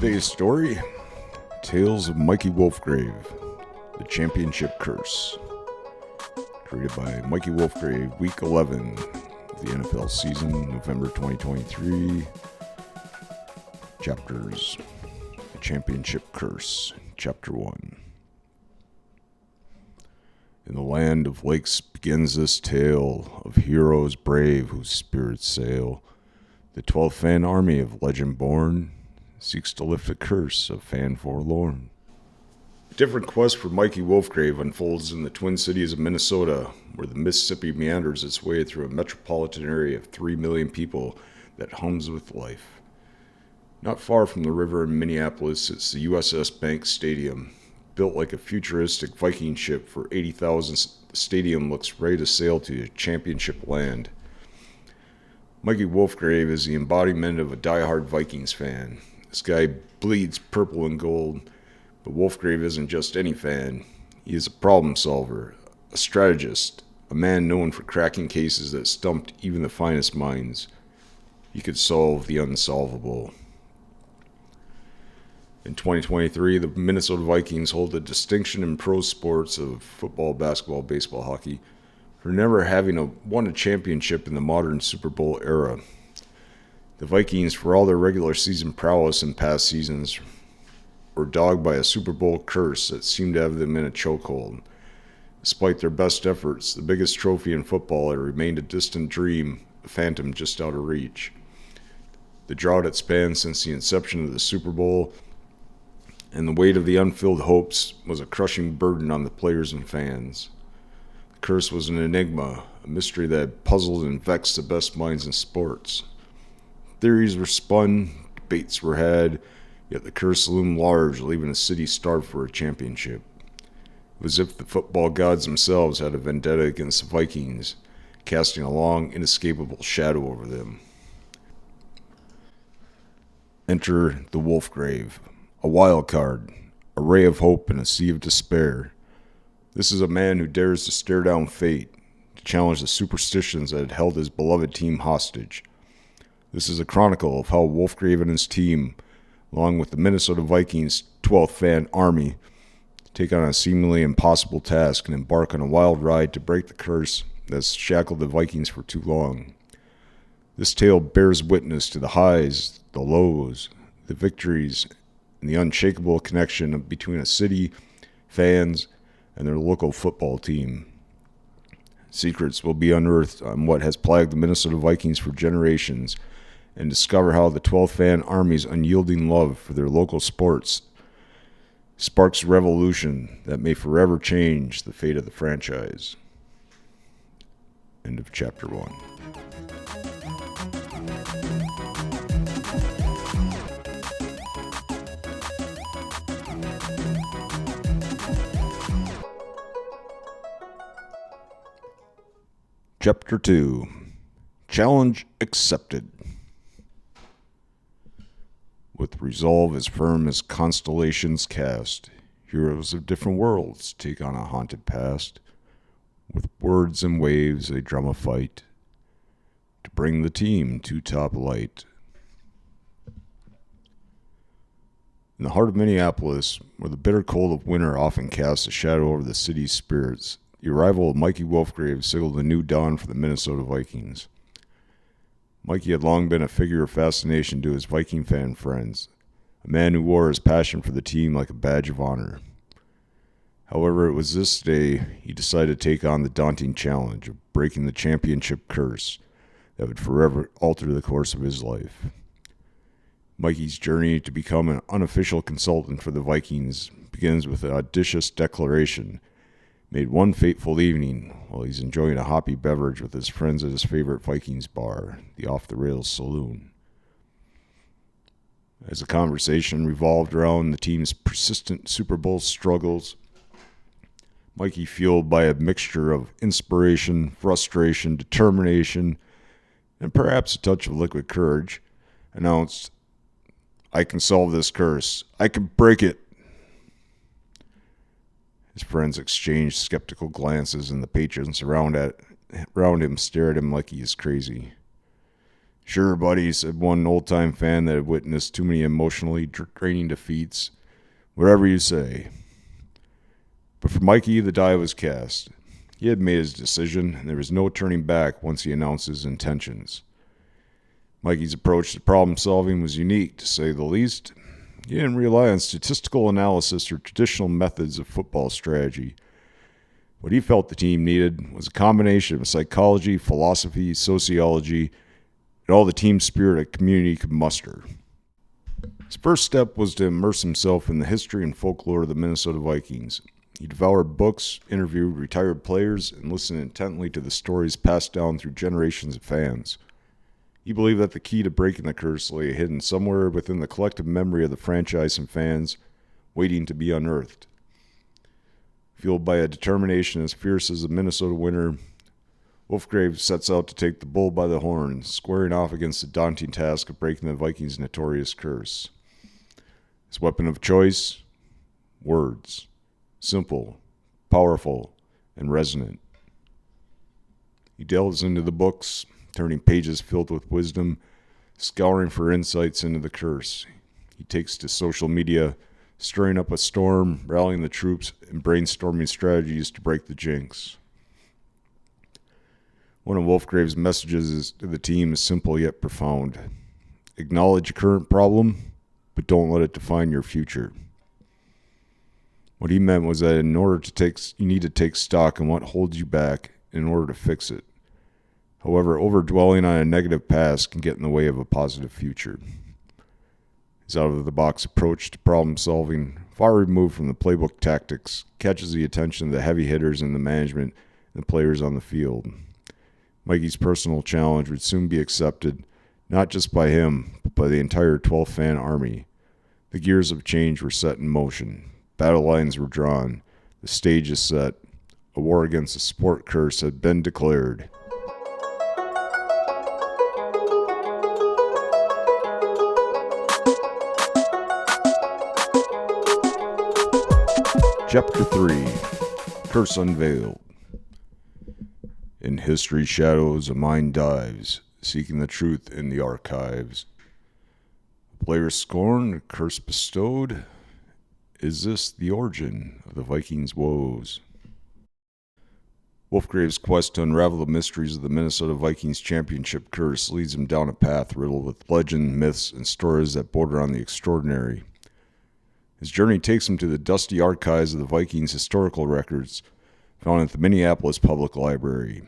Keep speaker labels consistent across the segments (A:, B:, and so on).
A: Today's story, Tales of Mikey Wolfgrave, The Championship Curse. Created by Mikey Wolfgrave, Week 11 of the NFL season, November 2023. Chapters, The Championship Curse, Chapter 1. In the land of lakes begins this tale of heroes brave whose spirits sail. The 12th fan army of legend born seeks to lift the curse of fan forlorn. A different quest for Mikey Wolfgrave unfolds in the Twin Cities of Minnesota, where the Mississippi meanders its way through a metropolitan area of 3 million people that hums with life. Not far from the river in Minneapolis sits the USS Bank Stadium. Built like a futuristic Viking ship for 80,000, the stadium looks ready to sail to championship land. Mikey Wolfgrave is the embodiment of a die-hard Vikings fan. This guy bleeds purple and gold, but Wolfgrave isn't just any fan. He is a problem solver, a strategist, a man known for cracking cases that stumped even the finest minds. He could solve the unsolvable. In 2023, the Minnesota Vikings hold the distinction in pro sports of football, basketball, baseball, hockey for never having won a championship in the modern Super Bowl era. The Vikings, for all their regular season prowess in past seasons, were dogged by a Super Bowl curse that seemed to have them in a chokehold. Despite their best efforts, the biggest trophy in football had remained a distant dream, a phantom just out of reach. The drought had spanned since the inception of the Super Bowl, and the weight of the unfilled hopes was a crushing burden on the players and fans. The curse was an enigma, a mystery that had puzzled and vexed the best minds in sports. Theories were spun, debates were had, yet the curse loomed large, leaving the city starved for a championship. It was as if the football gods themselves had a vendetta against the Vikings, casting a long, inescapable shadow over them. Enter the Wolfgrave. A wild card, a ray of hope in a sea of despair. This is a man who dares to stare down fate, to challenge the superstitions that had held his beloved team hostage. This is a chronicle of how Wolfgrave and his team, along with the Minnesota Vikings' 12th fan army, take on a seemingly impossible task and embark on a wild ride to break the curse that's shackled the Vikings for too long. This tale bears witness to the highs, the lows, the victories, and the unshakable connection between a city, fans, and their local football team. Secrets will be unearthed on what has plagued the Minnesota Vikings for generations, and discover how the 12th fan army's unyielding love for their local sports sparks a revolution that may forever change the fate of the franchise. End of Chapter 1. Chapter 2. Challenge Accepted. With resolve as firm as constellations cast, heroes of different worlds take on a haunted past. With words and waves they drum a fight to bring the team to top light. In the heart of Minneapolis, where the bitter cold of winter often casts a shadow over the city's spirits, the arrival of Mikey Wolfgrave signaled a new dawn for the Minnesota Vikings. Mikey had long been a figure of fascination to his Viking fan friends, a man who wore his passion for the team like a badge of honor. However, it was this day he decided to take on the daunting challenge of breaking the championship curse that would forever alter the course of his life. Mikey's journey to become an unofficial consultant for the Vikings begins with an audacious declaration made one fateful evening while he's enjoying a hoppy beverage with his friends at his favorite Vikings bar, the Off the Rails Saloon. As the conversation revolved around the team's persistent Super Bowl struggles, Mikey, fueled by a mixture of inspiration, frustration, determination, and perhaps a touch of liquid courage, announced, "I can solve this curse. I can break it." His friends exchanged skeptical glances, and the patrons around him stared at him like he is crazy. Sure, buddy, said one old-time fan that had witnessed too many emotionally draining defeats. Whatever you say. But for Mikey, the die was cast. He had made his decision, and there was no turning back once he announced his intentions. Mikey's approach to problem solving was unique, to say the least. He didn't rely on statistical analysis or traditional methods of football strategy. What he felt the team needed was a combination of psychology, philosophy, sociology, and all the team spirit a community could muster. His first step was to immerse himself in the history and folklore of the Minnesota Vikings. He devoured books, interviewed retired players, and listened intently to the stories passed down through generations of fans. He believed that the key to breaking the curse lay hidden somewhere within the collective memory of the franchise and fans, waiting to be unearthed. Fueled by a determination as fierce as the Minnesota winter, Wolfgrave sets out to take the bull by the horn, squaring off against the daunting task of breaking the Vikings' notorious curse. His weapon of choice? Words. Simple, powerful, and resonant. He delves into the books, turning pages filled with wisdom, scouring for insights into the curse. He takes to social media, stirring up a storm, rallying the troops, and brainstorming strategies to break the jinx. One of Wolfgrave's messages to the team is simple yet profound. Acknowledge your current problem, but don't let it define your future. What he meant was that you need to take stock in what holds you back in order to fix it. However, overdwelling on a negative past can get in the way of a positive future. His out-of-the-box approach to problem-solving, far removed from the playbook tactics, catches the attention of the heavy hitters in the management and the players on the field. Mikey's personal challenge would soon be accepted, not just by him, but by the entire 12th fan army. The gears of change were set in motion. Battle lines were drawn. The stage is set. A war against the sport curse had been declared. Chapter 3, Curse Unveiled. In history's shadows, a mind dives, seeking the truth in the archives. A player scorned, a curse bestowed. Is this the origin of the Vikings' woes? Wolfgrave's quest to unravel the mysteries of the Minnesota Vikings championship curse leads him down a path riddled with legend, myths, and stories that border on the extraordinary. His journey takes him to the dusty archives of the Vikings' historical records, found at the Minneapolis Public Library.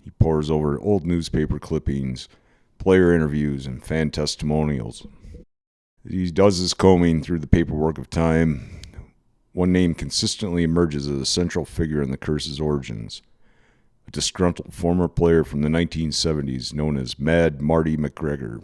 A: He pores over old newspaper clippings, player interviews, and fan testimonials. As he does his combing through the paperwork of time, one name consistently emerges as a central figure in the curse's origins. A disgruntled former player from the 1970s known as Mad Marty McGregor.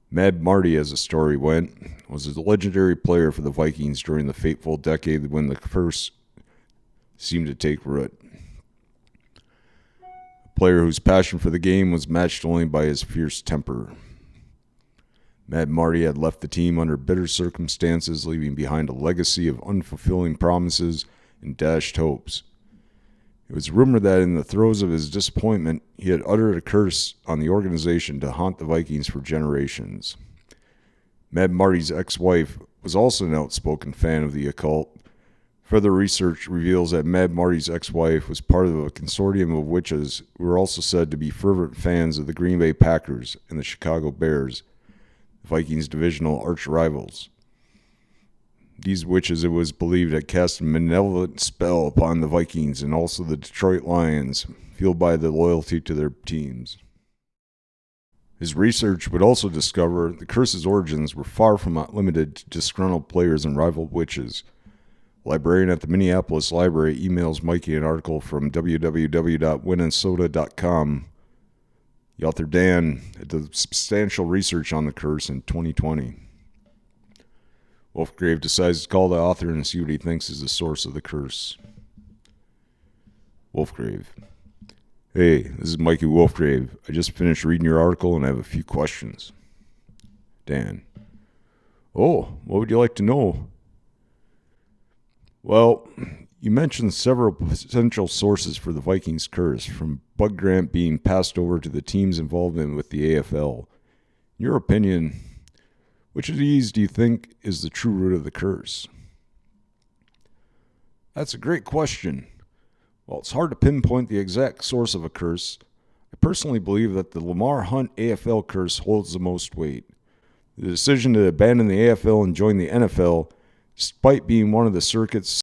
A: Mad Marty, as the story went, was a legendary player for the Vikings during the fateful decade when the curse seemed to take root. A player whose passion for the game was matched only by his fierce temper. Mad Marty had left the team under bitter circumstances, leaving behind a legacy of unfulfilling promises and dashed hopes. It was rumored that in the throes of his disappointment, he had uttered a curse on the organization to haunt the Vikings for generations. Mad Marty's ex-wife was also an outspoken fan of the occult. Further research reveals that Mad Marty's ex-wife was part of a consortium of witches who were also said to be fervent fans of the Green Bay Packers and the Chicago Bears, the Vikings' divisional arch-rivals. These witches, it was believed, had cast a malevolent spell upon the Vikings and also the Detroit Lions, fueled by the loyalty to their teams. His research would also discover the curse's origins were far from limited to disgruntled players and rival witches. A librarian at the Minneapolis Library emails Mikey an article from www.winninsoda.com. The author Dan did substantial research on the curse in 2020. Wolfgrave decides to call the author and see what he thinks is the source of the curse. Wolfgrave. Hey, this is Mikey Wolfgrave. I just finished reading your article and I have a few questions. Dan. Oh, what would you like to know? Well, You mentioned several potential sources for the Vikings curse, from Bud Grant being passed over to the team's involvement with the AFL. In your opinion, which of these do you think is the true root of the curse? That's a great question. While it's hard to pinpoint the exact source of a curse, I personally believe that the Lamar Hunt AFL curse holds the most weight. The decision to abandon the AFL and join the NFL, despite being one of the circuit's